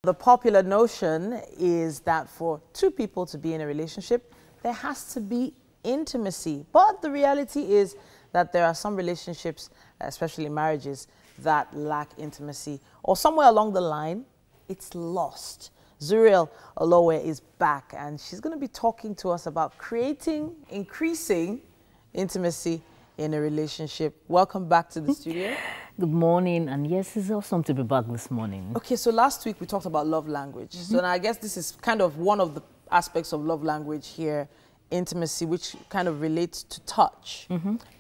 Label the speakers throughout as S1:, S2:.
S1: The popular notion is that for two people to be in a relationship, there has to be intimacy. But the reality is that there are some relationships, especially marriages, that lack intimacy. Or somewhere along the line, it's lost. Zuriel Olowe is back, and she's going to be talking to us about increasing intimacy in a relationship. Welcome back to the studio.
S2: Good morning, and yes, it's awesome to be back this morning.
S1: Okay, so last week we talked about love language. So now I guess this is kind of one of the aspects of love language here, intimacy, which kind of relates to touch.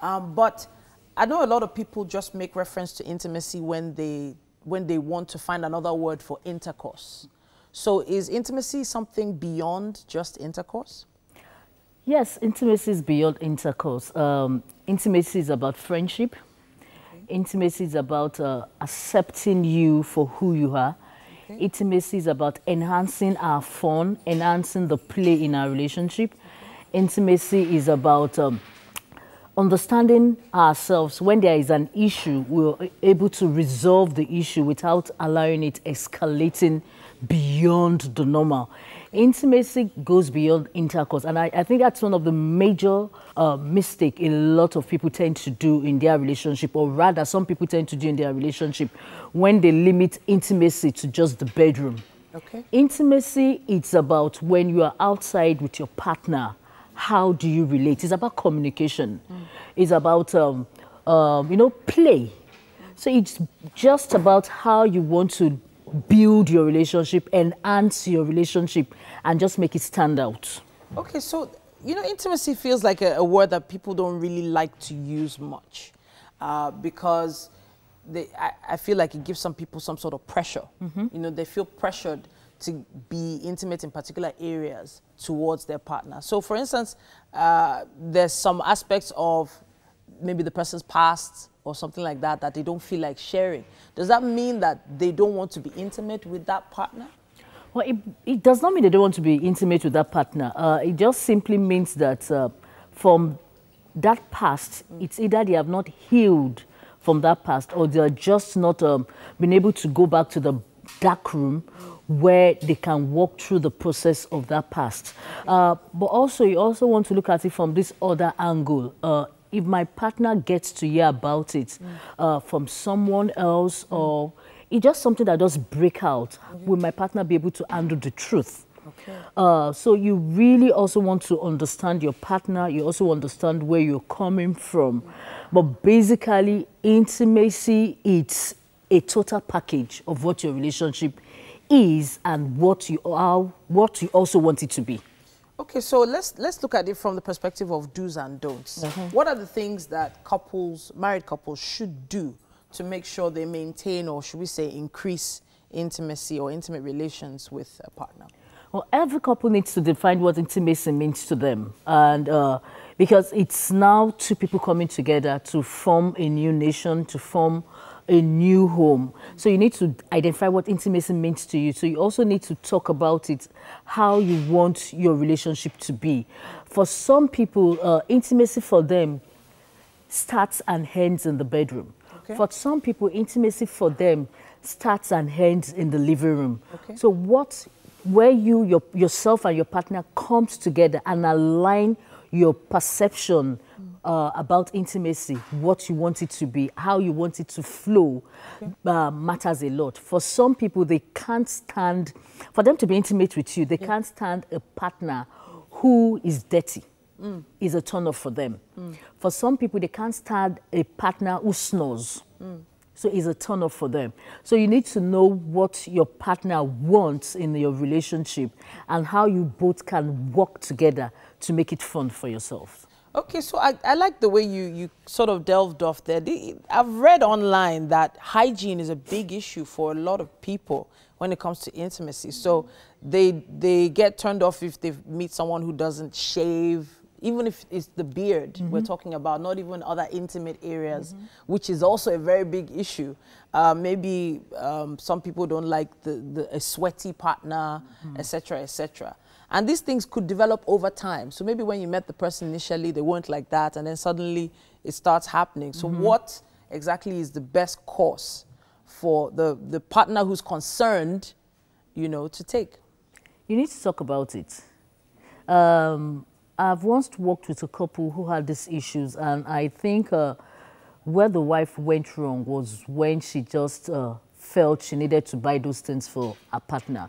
S1: But I know a lot of people just make reference to intimacy when they want to find another word for intercourse. So is intimacy something beyond just intercourse?
S2: Yes, intimacy is beyond intercourse. Intimacy is about friendship. Intimacy is about accepting you for who you are. Okay. Intimacy is about enhancing our fun, enhancing the play in our relationship. Intimacy is about understanding ourselves. When there is an issue, we're able to resolve the issue without allowing it escalating beyond the normal. Intimacy goes beyond intercourse, and I think that's one of the major mistakes a lot of people tend to do in their relationship, or rather some people tend to do in their relationship when they limit intimacy to just the bedroom.
S1: Okay.
S2: Intimacy, it's about when you are outside with your partner, how do you relate? It's about communication. It's about, play. So it's just about how you want to build your relationship, enhance your relationship, and just make it stand out.
S1: Okay, so, intimacy feels like a word that people don't really like to use much because I feel like it gives some people some sort of pressure. They feel pressured to be intimate in particular areas towards their partner. So, for instance, there's some aspects of maybe the person's past or something like that that they don't feel like sharing. Does that mean that they don't want to be intimate with that partner?
S2: Well, it does not mean they don't want to be intimate with that partner. It just simply means that from that past, it's either they have not healed from that past, or they're just not been able to go back to the dark room where they can walk through the process of that past. But also, you also want to look at it from this other angle. If my partner gets to hear about it from someone else, or it's just something that does break out, will my partner be able to handle the truth? Okay. So you really also want to understand your partner. You also understand where you're coming from. But basically, intimacy, it's a total package of what your relationship is and what you also want it to be.
S1: Okay, so let's look at it from the perspective of do's and don'ts. What are the things that married couples should do to make sure they maintain, or should we say increase, intimacy or intimate relations with a partner?
S2: Well, every couple needs to define what intimacy means to them. And because it's now two people coming together to form a new nation, to form a new home. So you need to identify what intimacy means to you. So you also need to talk about it, how you want your relationship to be. For some people, intimacy for them starts and ends in the bedroom. Okay. For some people, intimacy for them starts and ends in the living room. Okay. So where yourself and your partner comes together and align your perception about intimacy, what you want it to be, how you want it to flow, matters a lot. For some people, they can't stand, for them to be intimate with you, they can't stand a partner who is dirty. Is a turn off for them. For some people, they can't stand a partner who snores. So it's a turn off for them. So you need to know what your partner wants in your relationship and how you both can work together to make it fun for yourself.
S1: Okay, so I like the way you sort of delved off there. I've read online that hygiene is a big issue for a lot of people when it comes to intimacy. So they get turned off if they meet someone who doesn't shave, even if it's the beard we're talking about, not even other intimate areas, which is also a very big issue. Maybe some people don't like a sweaty partner, etc., etc. And these things could develop over time. So maybe when you met the person initially, they weren't like that, and then suddenly it starts happening. So what exactly is the best course for the partner who's concerned you know, to take?
S2: You need to talk about it. I've once worked with a couple who had these issues, and I think where the wife went wrong was when she just felt she needed to buy those things for her partner.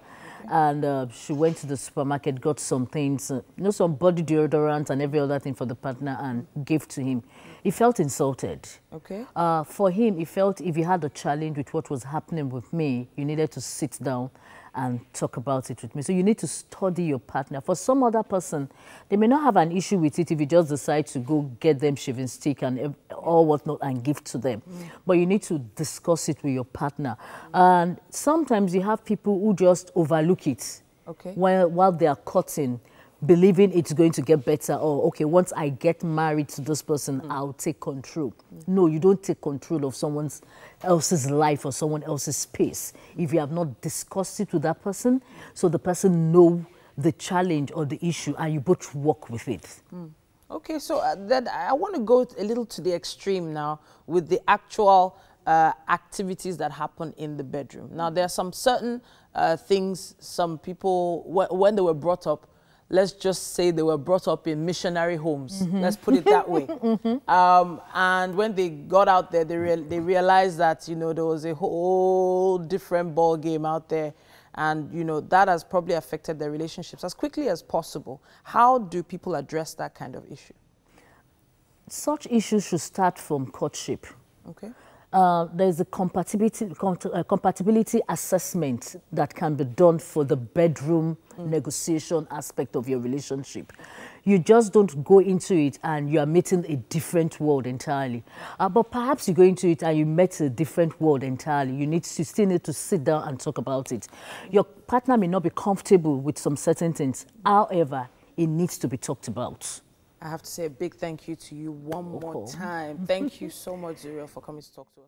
S2: And she went to the supermarket, got some things, you know, some body deodorant and every other thing for the partner and gave to him. He felt insulted.
S1: Okay.
S2: For him, he felt if he had a challenge with what was happening with me, you needed to sit down and talk about it with me. So you need to study your partner. For some other person, they may not have an issue with it if you just decide to go get them shaving stick and or whatnot and give to them. But you need to discuss it with your partner. And sometimes you have people who just overlook it while they are cutting, believing it's going to get better, or okay, once I get married to this person, I'll take control. No, you don't take control of someone else's life or someone else's space if you have not discussed it with that person, so the person know the challenge or the issue and you both work with it.
S1: Okay, so then I want to go a little to the extreme now with the actual activities that happen in the bedroom. Now, there are some certain things some people, when they were brought up, let's just say they were brought up in missionary homes. Let's put it that way. And when they got out there, they realized that, you know, there was a whole different ball game out there. And, you know, that has probably affected their relationships. As quickly as possible, how do people address that kind of issue?
S2: Such issues should start from courtship.
S1: Okay.
S2: There's a compatibility assessment that can be done for the bedroom negotiation aspect of your relationship. You just don't go into it and you are meeting a different world entirely. But perhaps you go into it and you met a different world entirely. You still need to sit down and talk about it. Your partner may not be comfortable with some certain things. However, it needs to be talked about.
S1: I have to say a big thank you to you one more time. Thank you so much, Zuriel, for coming to talk to us.